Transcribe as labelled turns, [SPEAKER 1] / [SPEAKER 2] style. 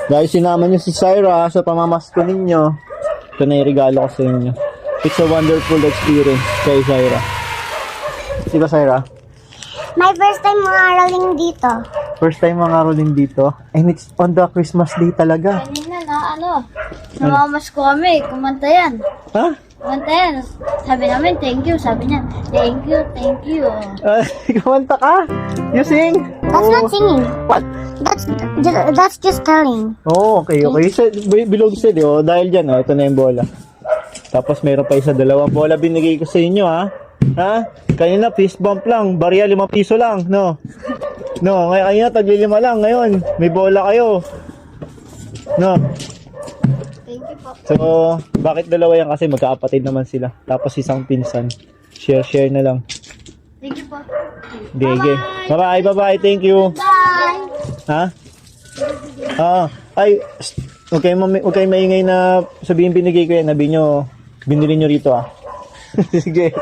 [SPEAKER 1] Dahil sinama niyo si Syra sa pamamasko ninyo, ito na yung regalo ko sa inyo. It's a wonderful experience kay Syra. Di ba, Syra?
[SPEAKER 2] My first time mangaroling dito.
[SPEAKER 1] First time mga rolling dito. And it's on the Christmas day talaga.
[SPEAKER 3] Kanina na namamas ko kami, kumanta yan.
[SPEAKER 1] Ha?
[SPEAKER 3] Kumanta yan. Sabi namin, thank you. Sabi niya, thank you, thank you.
[SPEAKER 1] Kumanta ka? You sing?
[SPEAKER 2] That's not singing.
[SPEAKER 1] What?
[SPEAKER 2] That's just telling.
[SPEAKER 1] Oh, okay. Bilog said, oh, dahil dyan, oh, ito na yung bola. Tapos meron pa isa, dalawang bola binigay ko sa inyo, ha? Ha? Kanina, fist bump lang. Barya, 5 piso lang, no? No, ngayon, tagli-5 lang. Ngayon, may bola kayo. No?
[SPEAKER 3] Thank you po.
[SPEAKER 1] So, bakit dalawa yan? Kasi magkaapatid naman sila. Tapos isang pinsan. Share na lang.
[SPEAKER 3] Thank you po.
[SPEAKER 1] Sige. Bye-bye, bye-bye. Thank you.
[SPEAKER 3] Bye!
[SPEAKER 1] Ha? Ay, huwag kayo maingay na sabihin binigay ko yan. Nabi nyo, binili nyo rito, ah. Sige.